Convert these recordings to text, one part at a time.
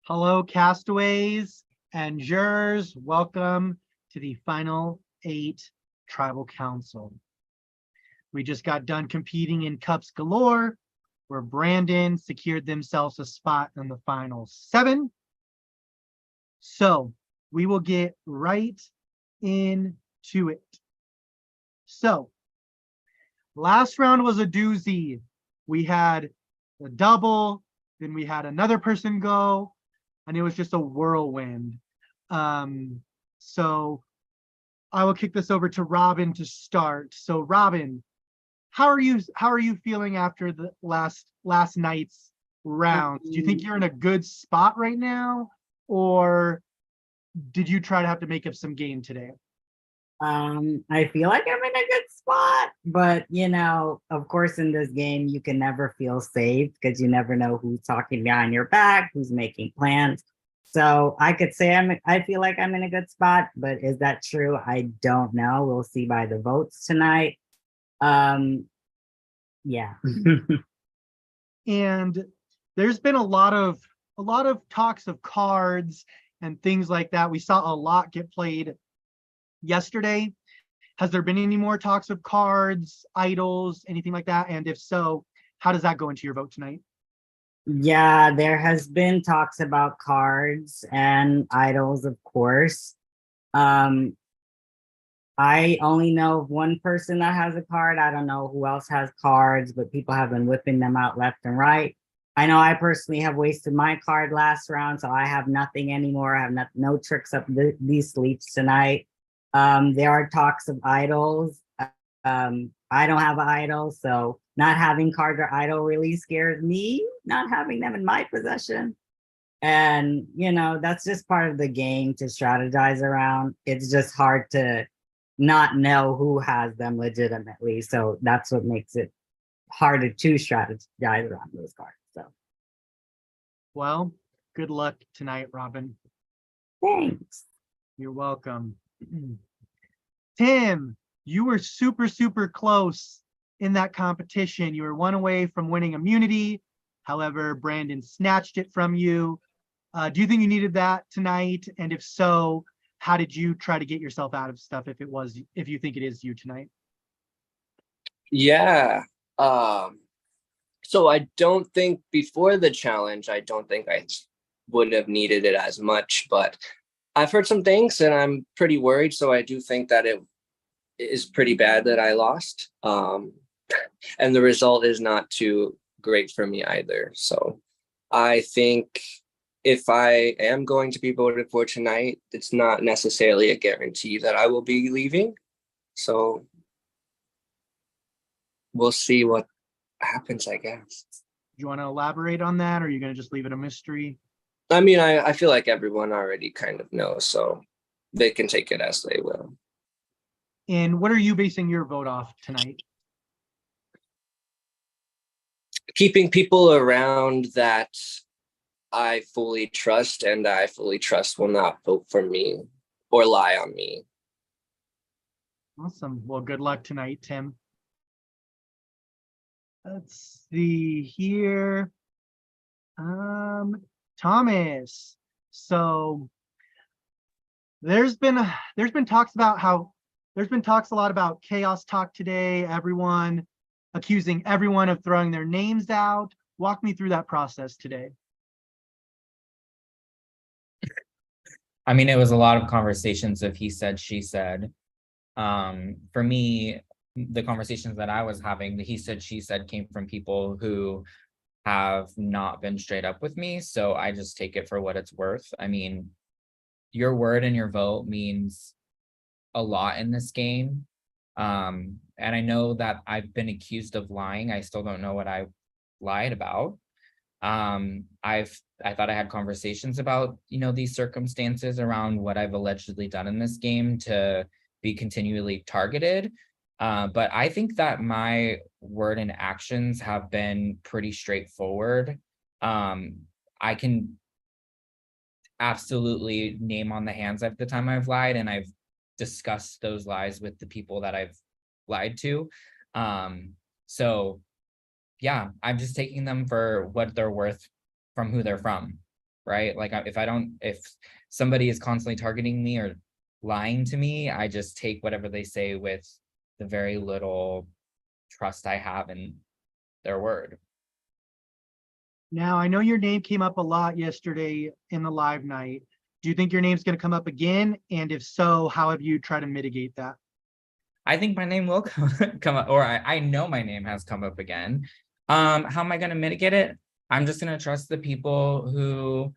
Hello, castaways and jurors. Welcome to the final 8 Tribal Council. We just got done competing in Cups Galore, where Brandon secured themselves a spot in the final 7. So we will get right into it. So last round was a doozy. We had a double, then we had another person go, and it was just a whirlwind. So I will kick this over to Robin to start. So Robin, how are you feeling after the last night's rounds? Do you think you're in a good spot right now, or did you try to have to make up some game today? I feel like I'm in a good spot, but of course, in this game, you can never feel safe because you never know who's talking behind your back, who's making plans. So I could say I feel like I'm in a good spot, but is that true? I don't know. We'll see by the votes tonight. Yeah. And there's been a lot of talks of cards and things like that. We saw a lot get played yesterday. Has there been any more talks of cards, idols, anything like that? And if so, how does that go into your vote tonight? Yeah, there has been talks about cards and idols, of course. Um, I only know of one person that has a card. I don't know who else has cards, but people have been whipping them out left and right. I know I personally have wasted my card last round, so I have nothing anymore. I have no tricks up these sleeves tonight. There are talks of idols. I don't have an idol, so not having cards or idol really scares me, not having them in my possession. And, that's just part of the game to strategize around. It's just hard to not know who has them legitimately. So that's what makes it harder to strategize around those cards. So Well, good luck tonight, Robin. thanks. You're welcome. Tim, you were super close in that competition. You were one away from winning immunity. However, Brandon snatched it from you. Do you think you needed that tonight? And if so, how did you try to get yourself out of stuff if you think it is you tonight? Yeah. So I don't think before the challenge, I don't think I would have needed it as much, but I've heard some things and I'm pretty worried. So I do think that it is pretty bad that I lost. And the result is not too great for me either. So I think if I am going to be voted for tonight, it's not necessarily a guarantee that I will be leaving. So we'll see what happens, I guess. Do you want to elaborate on that, or are you going to just leave it a mystery? I mean, I feel like everyone already kind of knows, so they can take it as they will. And what are you basing your vote off tonight? Keeping people around that I fully trust and I fully trust will not vote for me or lie on me. Awesome. Well, good luck tonight, Tim. Let's see here. Thomas. So there's been talks a lot about chaos talk today. Everyone accusing everyone of throwing their names out. Walk me through that process today. I mean, it was a lot of conversations of he said, she said. For me, the conversations that I was having, the he said, she said came from people who have not been straight up with me. So I just take it for what it's worth. I mean, your word and your vote means a lot in this game. And I know that I've been accused of lying. I still don't know what I lied about. I thought I had conversations about, these circumstances around what I've allegedly done in this game to be continually targeted. But I think that my word and actions have been pretty straightforward. I can absolutely name on the hands of the time I've lied, and I've discussed those lies with the people that I've lied to. So yeah, I'm just taking them for what they're worth from who they're from. right? Like if somebody is constantly targeting me or lying to me, I just take whatever they say with the very little trust I have in their word. Now, I know your name came up a lot yesterday in the live night. Do you think your name's going to come up again? And if so, how have you tried to mitigate that? I think my name will come up, or I know my name has come up again. How am I going to mitigate it? I'm just going to trust the people who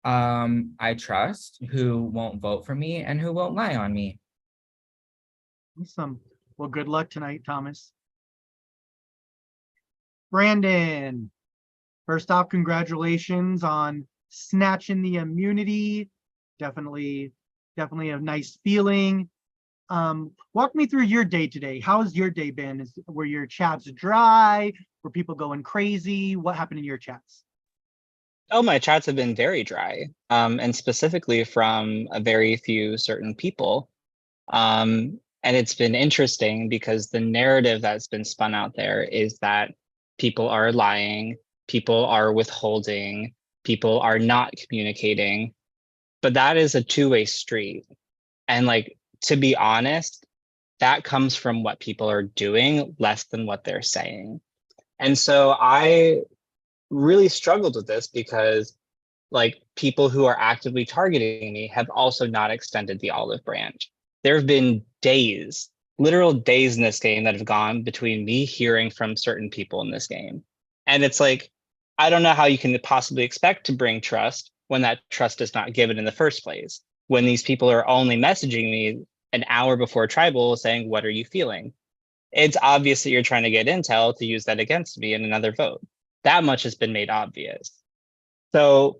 I trust, who won't vote for me and who won't lie on me. Awesome. Well, good luck tonight, Thomas. Brandon, first off, congratulations on snatching the immunity. Definitely a nice feeling. Walk me through your day today. How's your day been? Were your chats dry? Were people going crazy? What happened in your chats? Oh, my chats have been very dry, and specifically from a very few certain people. And it's been interesting because the narrative that's been spun out there is that people are lying, people are withholding, people are not communicating, but that is a two-way street. And like, to be honest, that comes from what people are doing less than what they're saying. And so I really struggled with this because like people who are actively targeting me have also not extended the olive branch. There have been days, literal days in this game that have gone between me hearing from certain people in this game. And it's like, I don't know how you can possibly expect to bring trust when that trust is not given in the first place. When these people are only messaging me an hour before tribal saying, what are you feeling? It's obvious that you're trying to get intel to use that against me in another vote. That much has been made obvious. So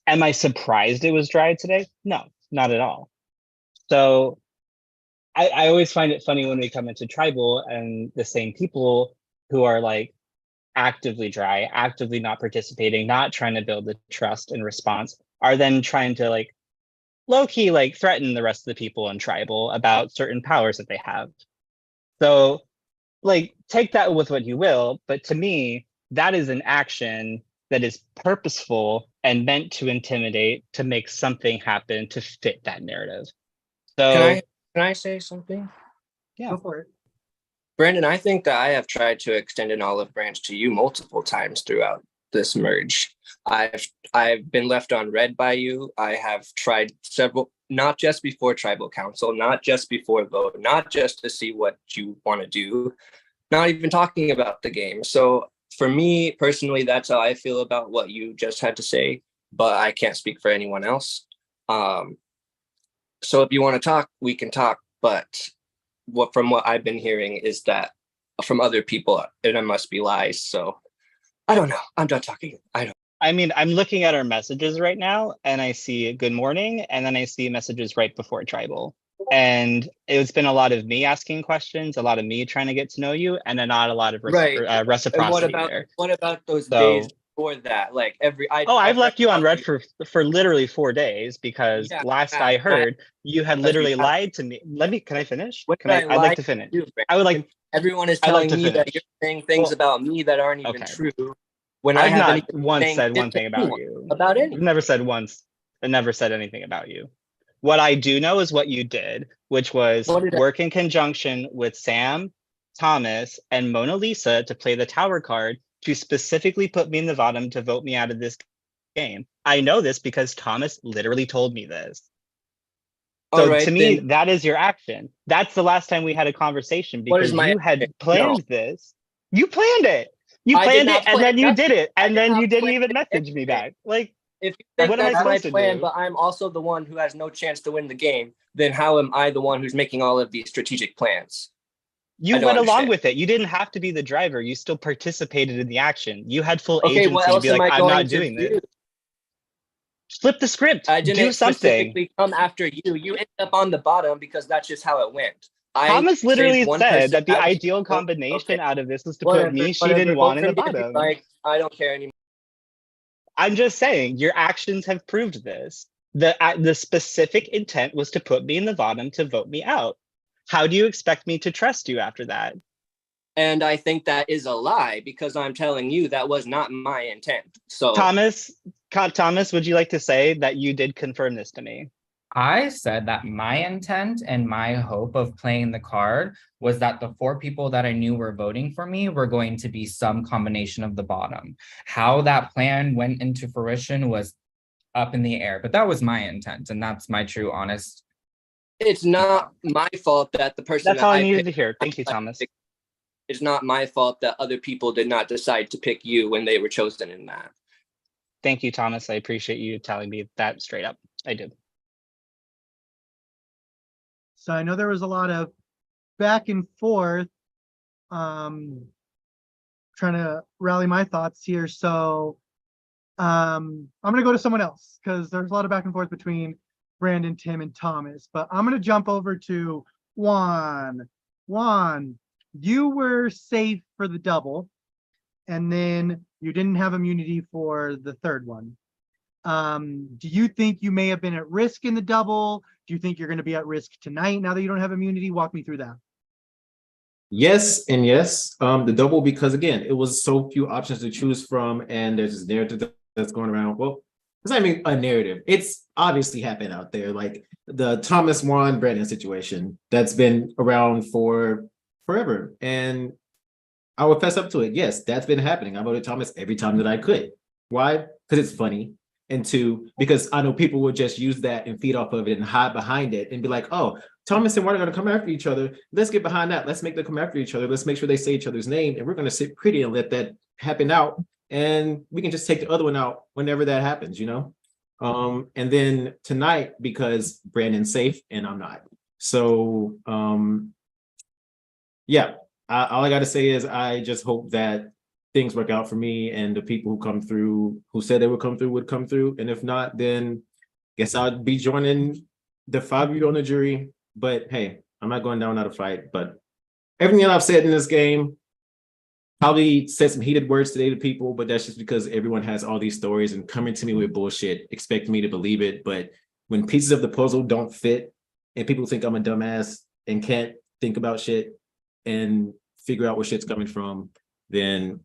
am I surprised it was dry today? No, not at all. So I always find it funny when we come into tribal and the same people who are like actively dry, actively not participating, not trying to build the trust and response, are then trying to like low-key like threaten the rest of the people in tribal about certain powers that they have. So like take that with what you will, but to me, that is an action that is purposeful and meant to intimidate, to make something happen to fit that narrative. So Can I say something? yeah. Go for it. Brandon, I think that I have tried to extend an olive branch to you multiple times throughout this merge. I've been left on red by you. I have tried several, not just before tribal council, not just before vote, not just to see what you want to do, not even talking about the game. So for me personally, that's how I feel about what you just had to say, but I can't speak for anyone else. So if you want to talk, we can talk, but from what I've been hearing is that from other people, it must be lies. So I don't know. I'm done talking. I mean, I'm looking at our messages right now and I see good morning and then I see messages right before tribal. And it's been a lot of me asking questions, a lot of me trying to get to know you, and then not a lot of reciprocity there. What about those So, days before that? Like I've left you on red for literally 4 days because last I heard you had literally lied to me. Can I finish? I'd like to finish. I would like. Everyone is telling me that you're saying things about me that aren't even true. When I've I not haven't once said one thing about you. About anything. I've never said once. I never said anything about you. What I do know is what you did, which was work in conjunction with Sam, Thomas, and Mona Lisa to play the tower card to specifically put me in the bottom to vote me out of this game. I know this because Thomas literally told me this. So to me, that is your action. That's the last time we had a conversation because you had planned this. You planned it. You planned it and then you did it. And then you didn't even message me back. Like, if you think that's my plan, but I'm also the one who has no chance to win the game, then how am I the one who's making all of these strategic plans? You went along with it. You didn't have to be the driver. You still participated in the action. You had full agency to be like, I'm not doing this. Flip the script. I didn't do something. Specifically come after you. You ended up on the bottom because that's just how it went. Thomas literally said that the ideal combination out of this was to put me, she didn't want in the bottom. Like, I don't care anymore. I'm just saying, your actions have proved this. The specific intent was to put me in the bottom to vote me out. How do you expect me to trust you after that? And I think that is a lie because I'm telling you that was not my intent. So Thomas, would you like to say that you did confirm this to me? I said that my intent and my hope of playing the card was that the 4 people that I knew were voting for me were going to be some combination of the bottom. How that plan went into fruition was up in the air, but that was my intent, and that's my true, honest. it's not my fault that the person That's that all I I needed picked, to hear. Thank you, Thomas. it's not my fault that other people did not decide to pick you when they were chosen in that. Thank you, Thomas. I appreciate you telling me that straight up. I did. So I know there was a lot of back and forth. Trying to rally my thoughts here. So I'm gonna go to someone else because there's a lot of back and forth between Brandon, Tim, and Thomas. But I'm gonna jump over to Juan. Juan, you were safe for the double, and then you didn't have immunity for the third one. Do you think you may have been at risk in the double? Do you think you're going to be at risk tonight now that you don't have immunity? Walk me through that. Yes and yes. The double, because again, it was so few options to choose from, and there's this narrative that's going around. Well, it's not even a narrative. It's obviously happened out there, like the Thomas Juan Brandon situation that's been around for forever. And I will fess up to it. Yes, that's been happening. I voted Thomas every time that I could. Why? Because it's funny. And 2, because I know people will just use that and feed off of it and hide behind it and be like, oh, Thomas and Juan are going to come after each other. Let's get behind that. Let's make them come after each other. Let's make sure they say each other's name. And we're going to sit pretty and let that happen out. And we can just take the other one out whenever that happens, you know? And then tonight, because Brandon's safe and I'm not. So, yeah, all I got to say is I just hope that things work out for me and the people who come through, who said they would come through. And if not, then guess I'll be joining the 5 of you on the jury. But hey, I'm not going down without a fight. But everything that I've said in this game, probably said some heated words today to people, but that's just because everyone has all these stories and coming to me with bullshit, expecting me to believe it. But when pieces of the puzzle don't fit and people think I'm a dumbass and can't think about shit and figure out where shit's coming from, then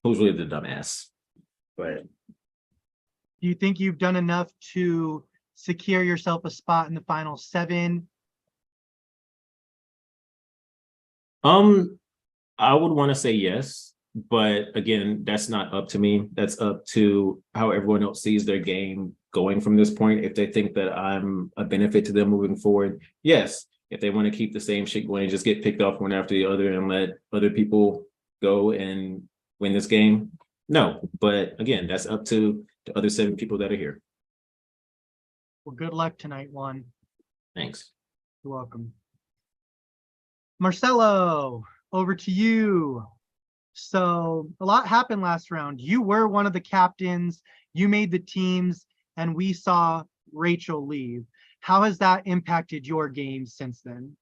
who's really the dumbass? But Do you think you've done enough to secure yourself a spot in the final 7? I would want to say yes, but again, that's not up to me. That's up to how everyone else sees their game going from this point. If they think that I'm a benefit to them moving forward, yes. If they want to keep the same shit going, just get picked off one after the other and let other people go and win this game, no. But again, that's up to the other 7 people that are here. Well, good luck tonight, Juan. Thanks. You're welcome. Marcelo, over to you. So a lot happened last round. You were one of the captains, you made the teams, and we saw Rachel leave. How has that impacted your game since then?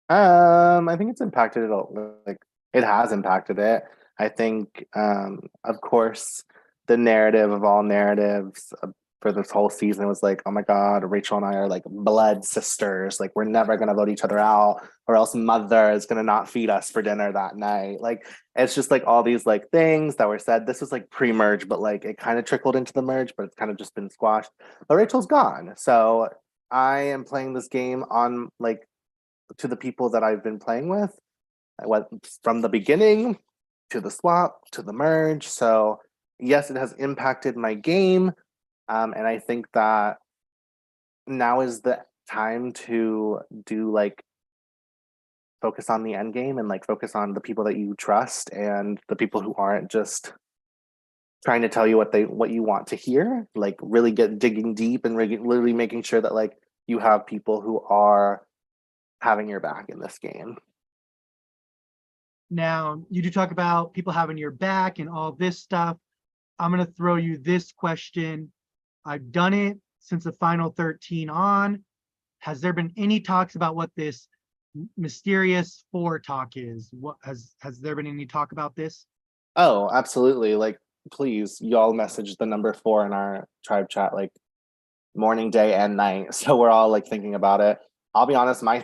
I think it's impacted it all. Like it has impacted it. I think, of course, the narrative of all narratives for this whole season was like, oh my God, Rachel and I are like blood sisters. Like we're never gonna vote each other out, or else mother is gonna not feed us for dinner that night. Like it's just like all these like things that were said. This was like pre-merge, but like it kind of trickled into the merge, but it's kind of just been squashed. But Rachel's gone, so I am playing this game on like to the people that I've been playing with. I went from the beginning to the swap to the merge. So yes, it has impacted my game. And I think that now is the time to do like focus on the end game and like focus on the people that you trust and the people who aren't just trying to tell you what you want to hear. Like really get digging deep and literally making sure that like you have people who are having your back in this game. Now, you do talk about people having your back and all this stuff. I'm going to throw you this question. I've done it since the final 13 on. Has there been any talks about what this mysterious 4 talk is? What has there been any talk about this? Oh, absolutely. Like, please, y'all message the number 4 in our tribe chat, like morning, day, and night. So we're all like thinking about it. I'll be honest, my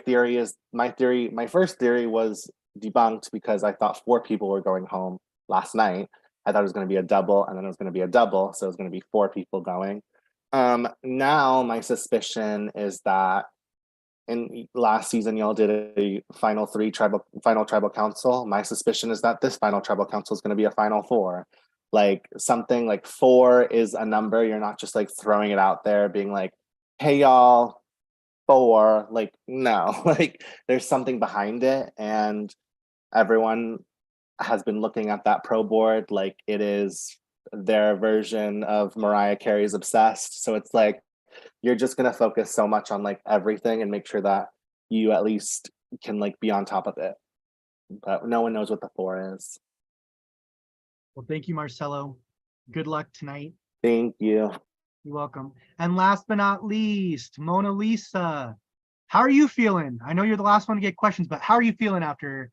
first theory was debunked because I thought 4 people were going home last night. I thought it was going to be a double, and then it was going to be a double, so it was going to be 4 people going. Now my suspicion is that in last season y'all did a final tribal council. My suspicion is that this final tribal council is going to be a final 4. Like something like 4 is a number. You're not just like throwing it out there being like, hey y'all, 4. Like no, like there's something behind it, and everyone has been looking at that pro board like it is their version of Mariah Carey's Obsessed. So it's like you're just going to focus so much on like everything and make sure that you at least can like be on top of it. But no one knows what the 4 is. Well, thank you, Marcelo. Good luck tonight. Thank you. You're welcome. And last but not least, Mona Lisa. How are you feeling? I know you're the last one to get questions, but how are you feeling after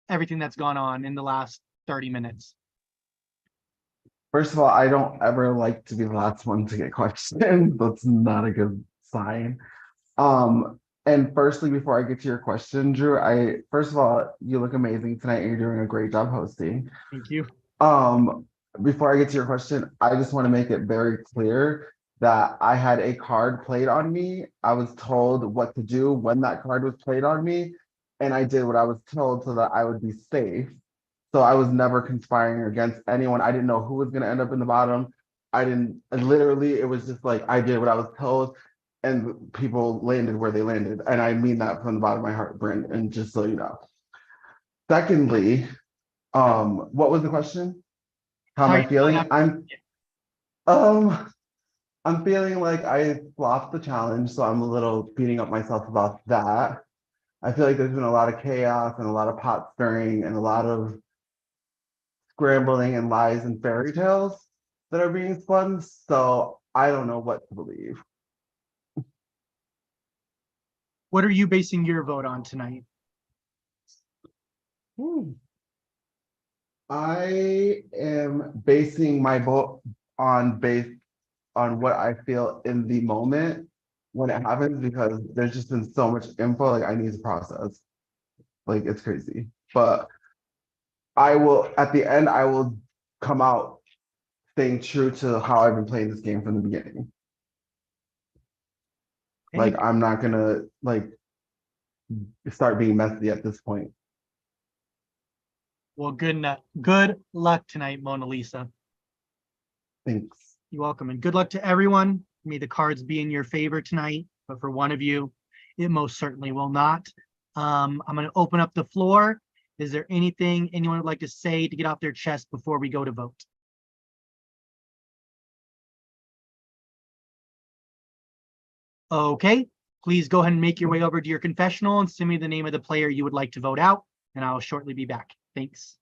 everything that's gone on in the last 30 minutes? First of all, I don't ever like to be the last one to get questioned. That's not a good sign. And firstly, before I get to your question, Drew, first of all, you look amazing tonight and you're doing a great job hosting. Thank you. Before I get to your question, I just want to make it very clear that I had a card played on me. I was told what to do when that card was played on me, and I did what I was told so that I would be safe. So I was never conspiring against anyone. I didn't know who was going to end up in the bottom. Literally, it was just like I did what I was told, and people landed where they landed. And I mean that from the bottom of my heart, Brent, and just so you know. Secondly, what was the question? How am How are I you feeling feeling? after- I'm feeling like I flopped the challenge, so I'm a little beating up myself about that. I feel like there's been a lot of chaos and a lot of pot stirring and a lot of scrambling and lies and fairy tales that are being spun. So I don't know what to believe. What are you basing your vote on tonight? I am basing my vote based on what I feel in the moment when it happens, because there's just been so much info, like I need to process. Like it's crazy. But at the end, I will come out staying true to how I've been playing this game from the beginning. Like I'm not gonna like start being messy at this point. Well, good luck tonight, Mona Lisa. Thanks. You're welcome. And good luck to everyone. May the cards be in your favor tonight, but for one of you, it most certainly will not. I'm going to open up the floor. Is there anything anyone would like to say to get off their chest before we go to vote? Okay, please go ahead and make your way over to your confessional and send me the name of the player you would like to vote out, and I'll shortly be back. Thanks.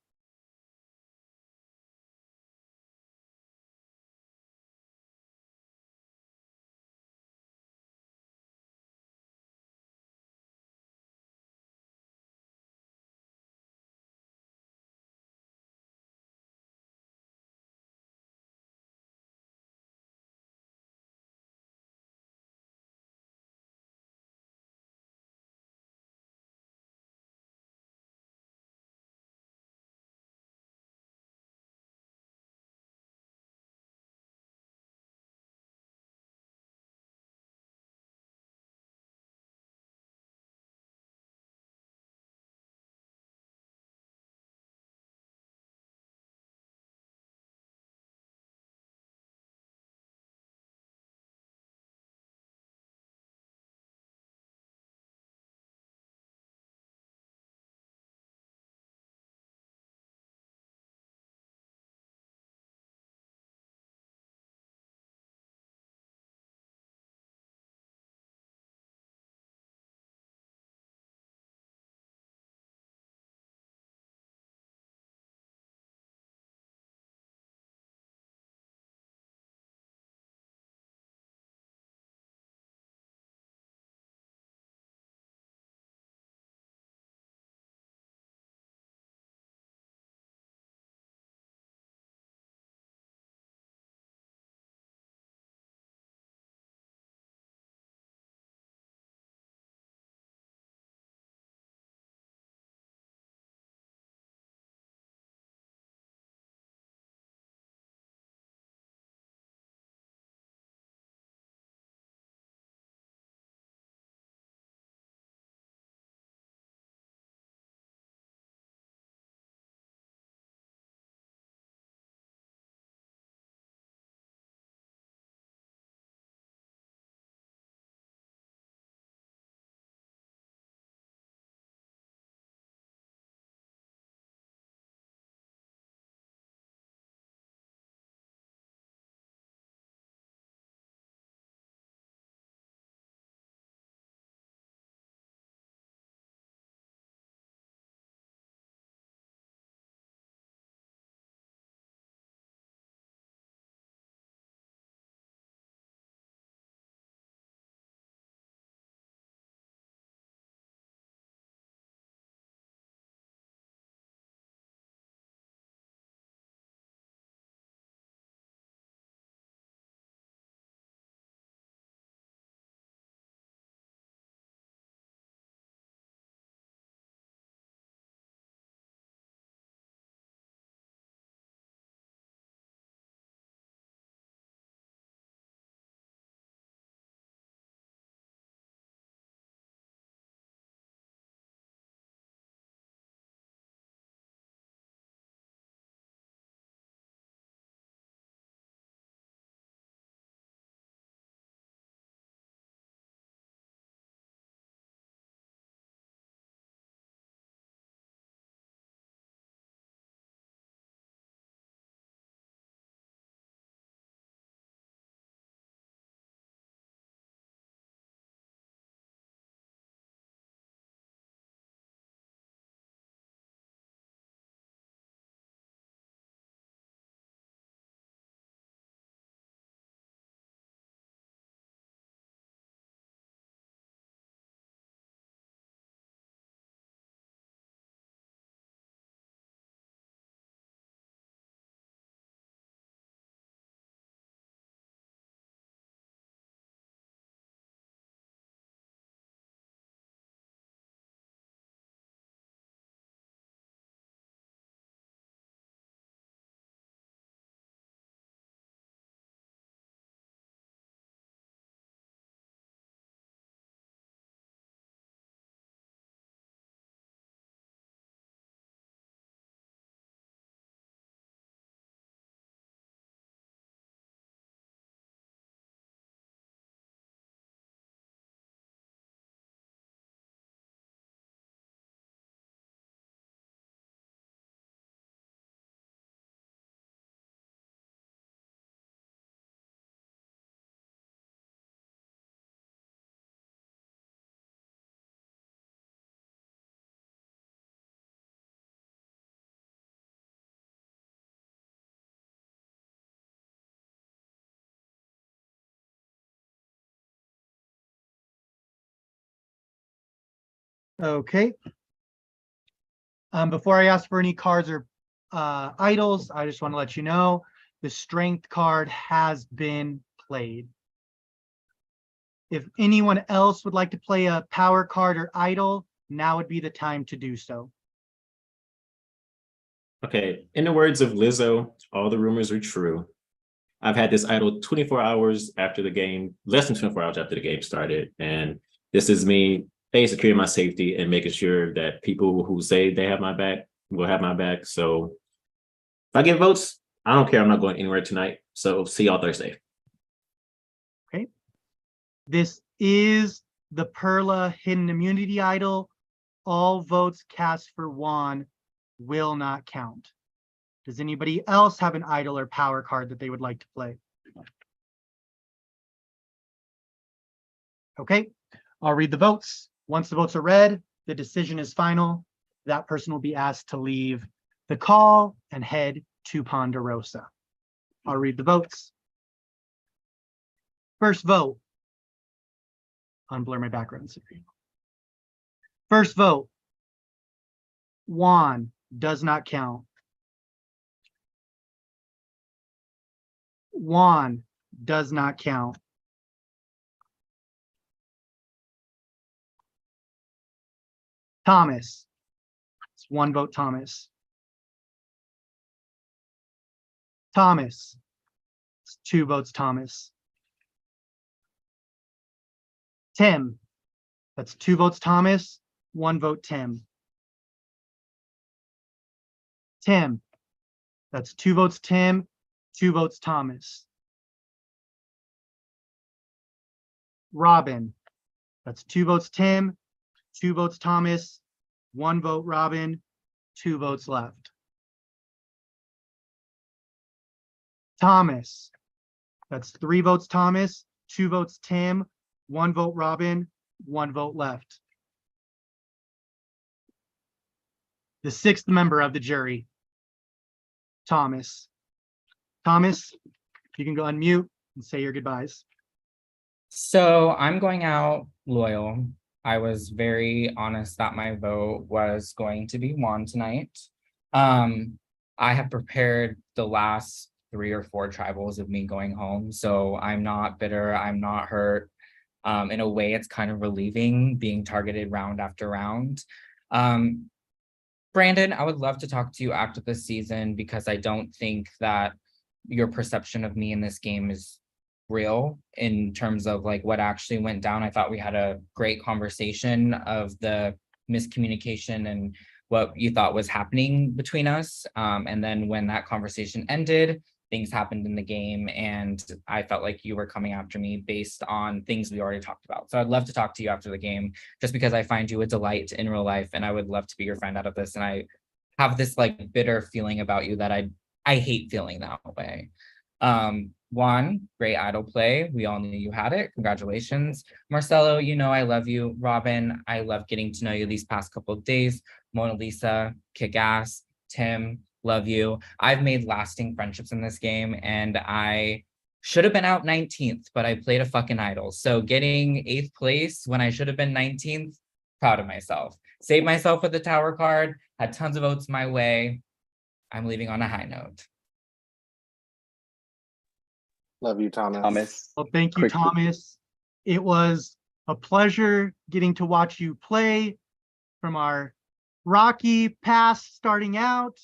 Okay. Before I ask for any cards or idols, I just want to let you know the strength card has been played. If anyone else would like to play a power card or idol, now would be the time to do so. Okay, in the words of Lizzo, all the rumors are true. I've had this idol 24 hours after the game, less than 24 hours after the game started. And this is me, securing my safety and making sure that people who say they have my back will have my back. So if I get votes, I don't care. I'm not going anywhere tonight. So see y'all Thursday. Okay. This is the Perla Hidden Immunity Idol. All votes cast for Juan will not count. Does anybody else have an idol or power card that they would like to play? Okay, I'll read the votes. Once the votes are read, the decision is final. That person will be asked to leave the call and head to Ponderosa. I'll read the votes. First vote. Unblur my background. First vote. Juan does not count. Juan does not count. Thomas. It's one vote, Thomas. Thomas. It's two votes, Thomas. Tim. That's two votes, Thomas. One vote, Tim. Tim. That's two votes, Tim. Two votes, Thomas. Robin. That's two votes, Tim. Two votes, Thomas. One vote, Robin. Two votes left. Thomas. That's three votes, Thomas. Two votes, Tim. One vote, Robin. One vote left. The sixth member of the jury, Thomas. Thomas, you can go unmute and say your goodbyes. So I'm going out loyal. I was very honest that my vote was going to be Juan tonight. I have prepared the last 3 or 4 tribals of me going home, so I'm not bitter, I'm not hurt. In a way, it's kind of relieving being targeted round after round. Brandon, I would love to talk to you after this season because I don't think that your perception of me in this game is real in terms of like what actually went down. I thought we had a great conversation of the miscommunication and what you thought was happening between us. And then when that conversation ended, things happened in the game and I felt like you were coming after me based on things we already talked about. So I'd love to talk to you after the game just because I find you a delight in real life and I would love to be your friend out of this. And I have this like bitter feeling about you that I hate feeling that way. Juan, great idol play. We all knew you had it. Congratulations. Marcelo, you know I love you. Robin, I love getting to know you these past couple of days. Mona Lisa, kick ass. Tim, love you. I've made lasting friendships in this game and I should have been out 19th, but I played a fucking idol. So getting 8th place when I should have been 19th, proud of myself. Saved myself with the tower card, had tons of votes my way. I'm leaving on a high note. Love you, Thomas. Well, thank you, Quick- Thomas. It was a pleasure getting to watch you play from our rocky past starting out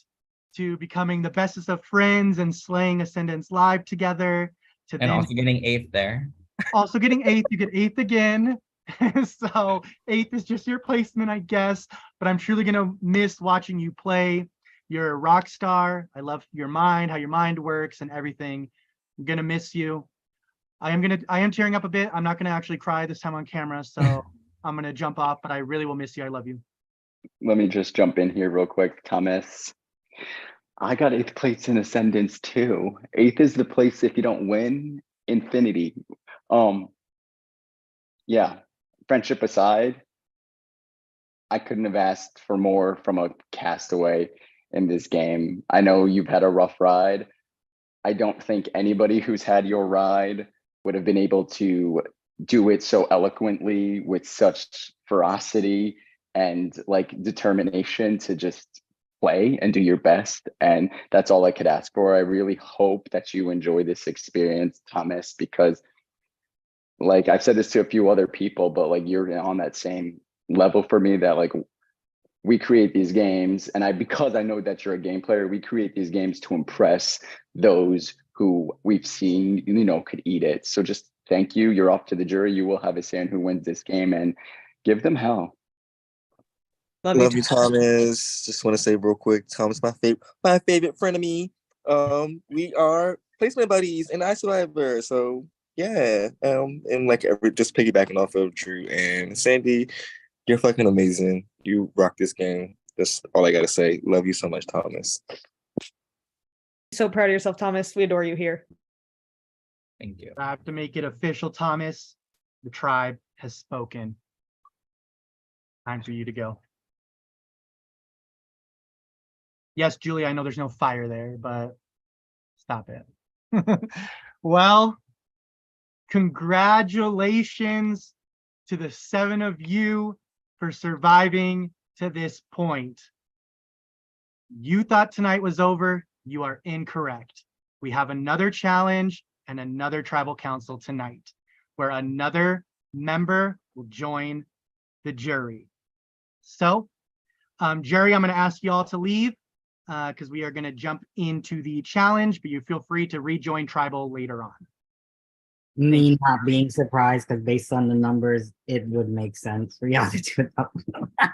to becoming the bestest of friends and slaying Ascendance Live together to And then also getting 8th there. also getting 8th. You get 8th again. So 8th is just your placement, I guess, but I'm truly going to miss watching you play. You're a rock star. I love your mind, how your mind works and everything. I'm going to miss you. I am tearing up a bit. I'm not going to actually cry this time on camera, so I'm going to jump off, but I really will miss you. I love you. Let me just jump in here real quick, Thomas. I got 8th place in Ascendance too. 8th is the place if you don't win, infinity. Yeah, friendship aside, I couldn't have asked for more from a castaway in this game. I know you've had a rough ride. I don't think anybody who's had your ride would have been able to do it so eloquently with such ferocity and like determination to just play and do your best. And that's all I could ask for. I really hope that you enjoy this experience, Thomas, because like I've said this to a few other people, but like you're on that same level for me that like we create these games and because I know that you're a game player, we create these games to impress those who we've seen, could eat it. So just thank you. You're off to the jury. You will have a say on who wins this game and give them hell. Love you, Thomas. Just want to say real quick, Thomas, my favorite friend of me. We are placement buddies in iSurv1vor. So yeah, and like just piggybacking off of Drew and Sandy, you're fucking amazing. You rock this game. That's all I gotta say. Love you so much, Thomas. So proud of yourself, Thomas. We adore you here. Thank you. I have to make it official, Thomas. The tribe has spoken. Time for you to go. Yes, Julie, I know there's no fire there, but stop it. Well, congratulations to the 7 of you for surviving to this point. You thought tonight was over. You are incorrect. We have another challenge and another tribal council tonight, where another member will join the jury. So, jury, I'm going to ask you all to leave because we are going to jump into the challenge, but you feel free to rejoin tribal later on. Me not being surprised because based on the numbers, it would make sense for y'all to do it.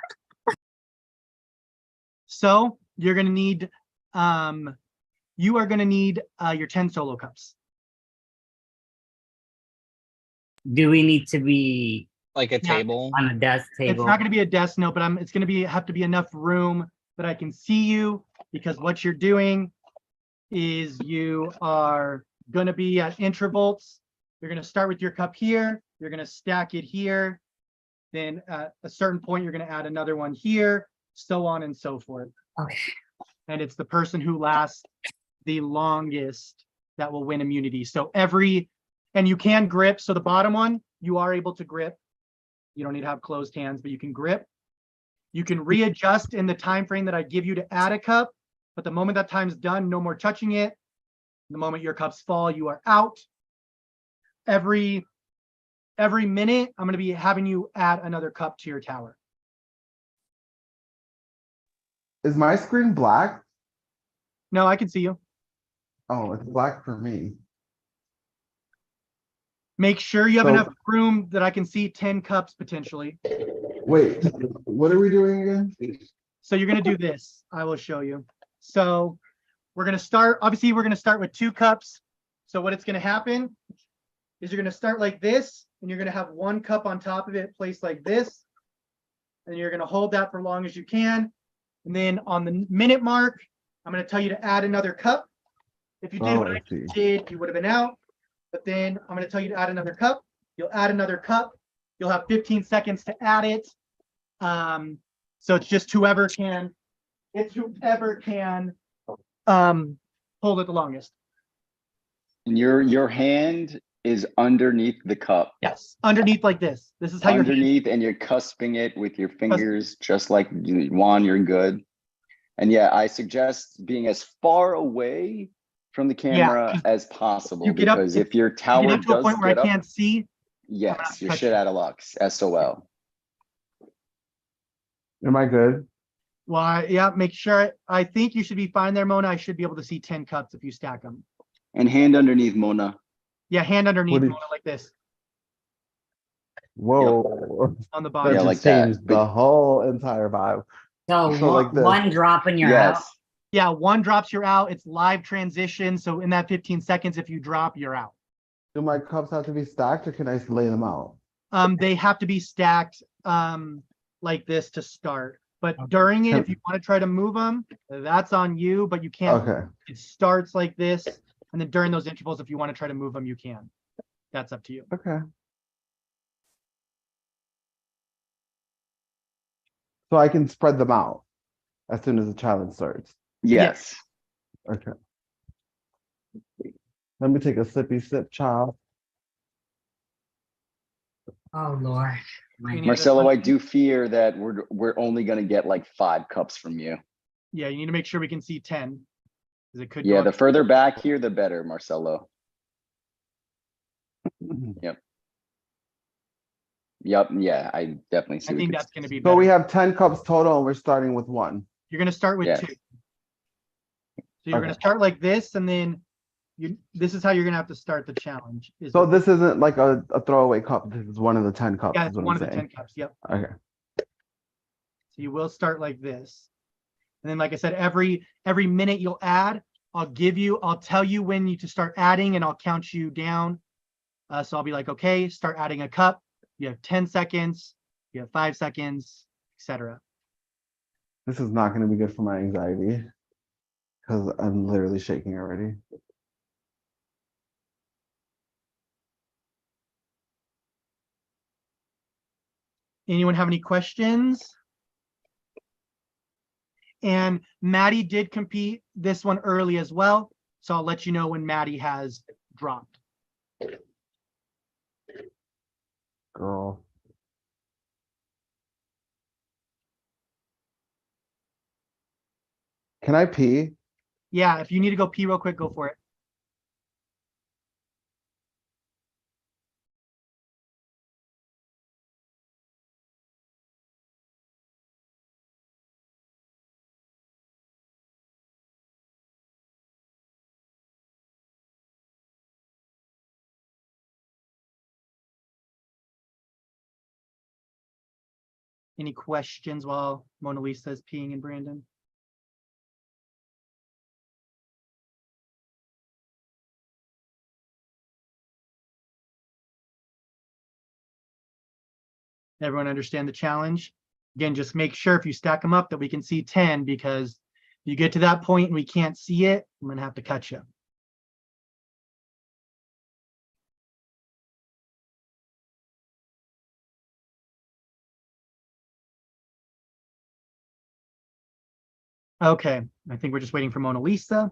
So you're going to need, you are going to need your 10 solo cups. Do we need to be Like a table? on a desk table? It's not going to be a desk note, but it's going to have to be enough room that I can see you, because what you're doing is you are going to be at intervals. You're going to start with your cup here. You're going to stack it here. Then at a certain point, you're going to add another one here, so on and so forth. Okay. And it's the person who lasts the longest that will win immunity. So and you can grip. So the bottom one, you are able to grip. You don't need to have closed hands, but you can grip. You can readjust in the time frame that I give you to add a cup, but the moment that time's done, no more touching it. The moment your cups fall, you are out. Every minute, I'm going to be having you add another cup to your tower. Is my screen black? No, I can see you. Oh, it's black for me. Make sure you have So- enough room that I can see 10 cups potentially. Wait, what are we doing again? So you're going to do this. I will show you. So we're going to start, obviously we're going to start with 2 cups. So what it's going to happen is you're going to start like this, and you're going to have 1 cup on top of it placed like this. And you're going to hold that for as long as you can. And then on the minute mark, I'm going to tell you to add another cup. If you did what I see. did, you would have been out. But then I'm going to tell you to add another cup. You'll add another cup. You'll have 15 seconds to add it. So it's just whoever can hold it the longest. And your hand is underneath the cup. Yes, underneath like this. This is how you're Underneath, and you're cusping it with your fingers, just like Juan, you're good. And yeah, I suggest being as far away from the camera as possible, you get up- because if your get tower up to a does point where I get up, can't see. yes, you're touch shit you. out of luck. SOL. Am I good? Well, yeah, make sure. I think you should be fine there, Mona. I should be able to see 10 cups if you stack them. And hand underneath, Mona. Yeah, hand underneath, What do- Mona, like this Whoa. on the That bottom. Yeah, just like that, changed but- the whole entire vibe. So So like this. one drop and you're out. Yes. Yeah, 1 drops, you're out. It's live transition. So in that 15 seconds, if you drop, you're out. Do my cups have to be stacked or can I just lay them out? They have to be stacked like this to start. But during it, if you want to try to move them, that's on you, but you can't. Okay. It starts like this. And then during those intervals, if you want to try to move them, you can. That's up to you. Okay. So I can spread them out as soon as the challenge starts. Yes. Okay. Let me take a sippy sip, child. Oh, Lord. My We need- Marcelo, I do fear that we're only gonna get like 5 cups from you. Yeah, you need to make sure we can see 10. 'Cause it could Yeah, go the up. further back here, the better, Marcelo. Yep, yeah, I definitely see. I what think you're that's gonna be So better. we have 10 cups total and we're starting with 1. You're gonna start with Yes. 2. So you're gonna Okay. start like this, and then this is how you're gonna have to start the challenge. Is So with- this isn't like a throwaway cup. This is one of the 10 cups. yeah, Is what one I'm of the 10 saying. cups. Yep. Okay. So you will start like this. And then, like I said, every minute you'll add, I'll tell you when you to start adding, and I'll count you down. So I'll be like, okay, start adding a cup. You have 10 seconds, you have 5 seconds, etc. This is not going to be good for my anxiety because I'm literally shaking already. Anyone have any questions? And Maddie did compete this one early as well. So I'll let you know when Maddie has dropped. Girl. Can I pee? Yeah, if you need to go pee real quick, go for it. Any questions while Mona Lisa is peeing and Brandon? Everyone understand the challenge? Again, just make sure if you stack them up that we can see 10, because if you get to that point and we can't see it, I'm gonna have to cut you. Okay, I think we're just waiting for Mona Lisa.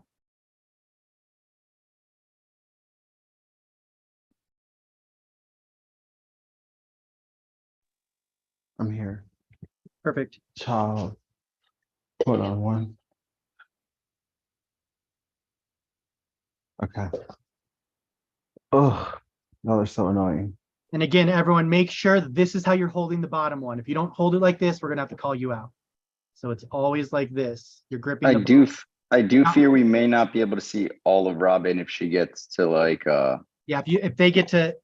I'm here. Perfect. Child. Hold on one. Okay. Oh, no, they're so annoying. And again, everyone, make sure that this is how you're holding the bottom one. If you don't hold it like this, we're gonna have to call you out. So it's always like this. You're gripping the I do Now- fear we may not be able to see all of Robin if she gets to like Yeah, if they get to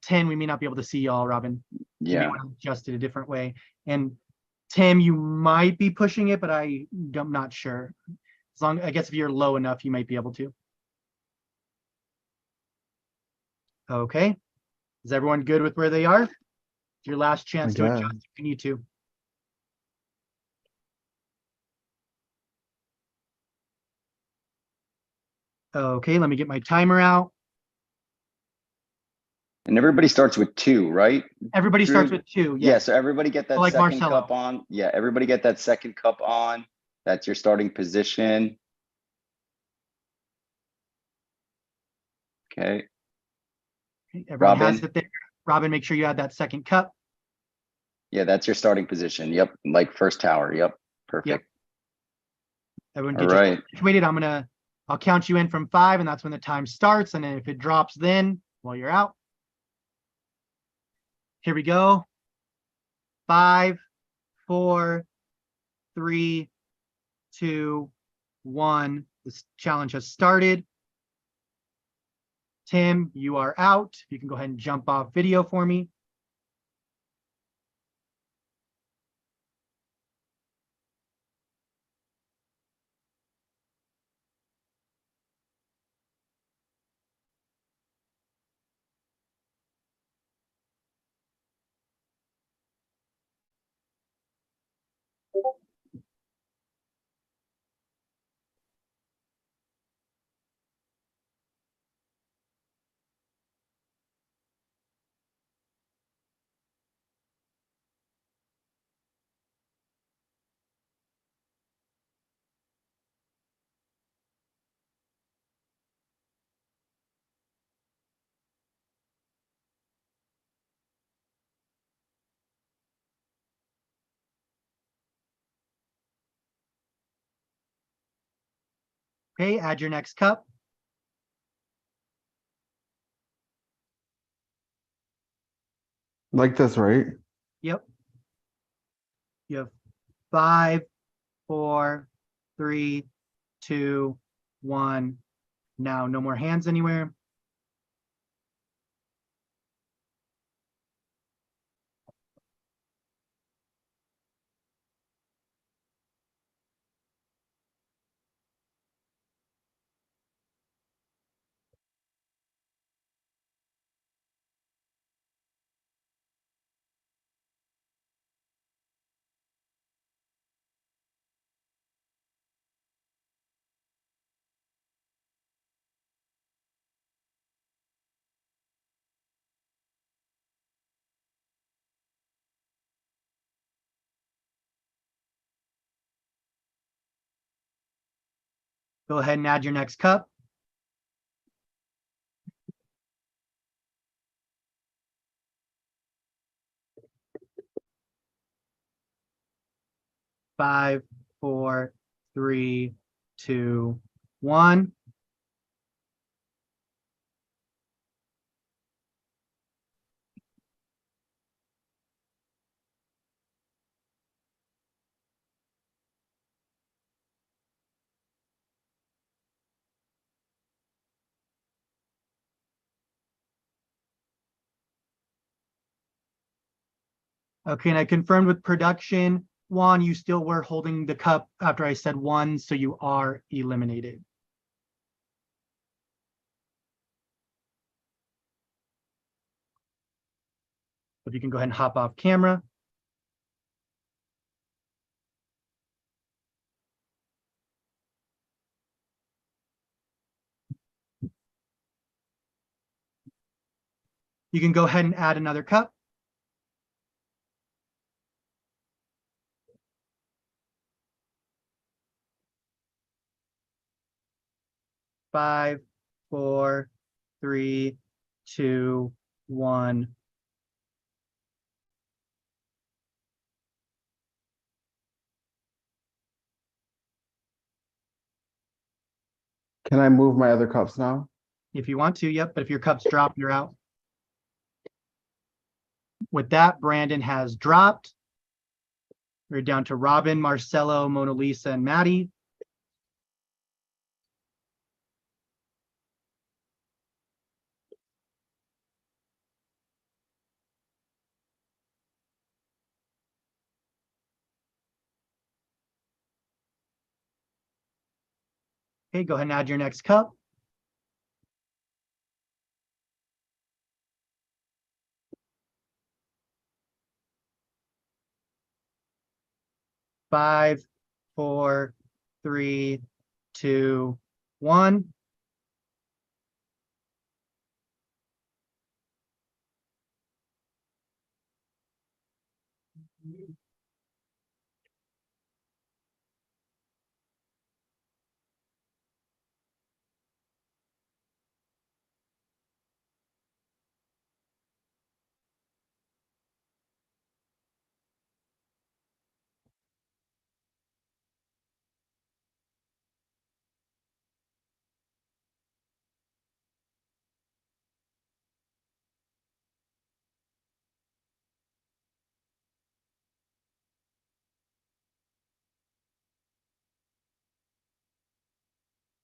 10, we may not be able to see y'all, Robin. You may yeah. want to adjust it a different way. And Tim, you might be pushing it, but I'm not sure. I guess if you're low enough, you might be able to. Okay. Is everyone good with where they are? It's your last chance to adjust if you need to. Okay, let me get my timer out. And everybody starts with 2, right? Everybody starts Drew? with 2. Yeah, Yes. so everybody get that Like second Marcelo. cup on. Yeah, everybody get that second cup on. That's your starting position. Okay. Everyone has Robin? it there. Robin, make sure you add that second cup. Yeah, that's your starting position. Yep. Like first tower. Yep. Perfect. Everyone All get right. situated. I'll count you in from 5, and that's when the time starts. And then if it drops, then while you're out. Here we go. 5, 4, 3, 2, 1. This challenge has started. Tim, you are out. You can go ahead and jump off video for me. Okay, add your next cup. Like this, right? Yep. You have 5, 4, 3, 2, 1. Now, no more hands anywhere. Go ahead and add your next cup. Five, 4, 3, 2, 1. Okay, and I confirmed with production, Juan, you still were holding the cup after I said 1, so you are eliminated. If you can go ahead and hop off camera. You can go ahead and add another cup. Five, 4, 3, 2, 1. Can I move my other cups now? If you want to, yep, but if your cup's dropped, you're out. With that, Brandon has dropped. We're down to Robin, Marcelo, Mona Lisa, and Maddie. Okay, go ahead and add your next cup. Five, 4, 3, 2, 1.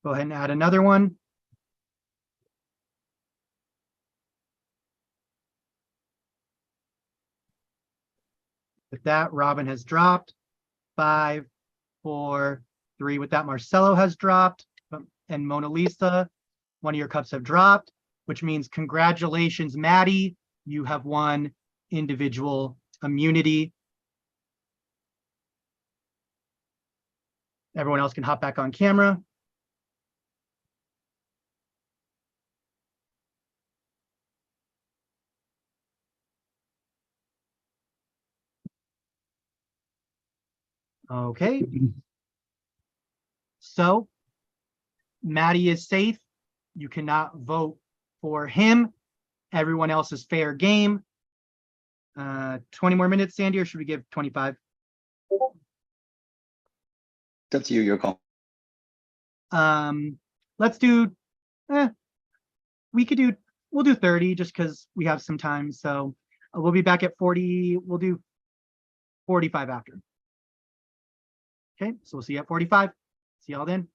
Go ahead and add another one. With that, Robin has dropped. 5, 4, 3. With that, Marcelo has dropped. And Mona Lisa, one of your cups have dropped, which means congratulations, Maddie. You have won individual immunity. Everyone else can hop back on camera. Okay. So Maddie is safe. You cannot vote for him. Everyone else is fair game. 20 more minutes, Sandy, or should we give 25? It's up to you, your call. Let's do, we'll do 30 just because we have some time. So we'll be back at 40. We'll do 45 after. Okay, so we'll see you at 45. See y'all then.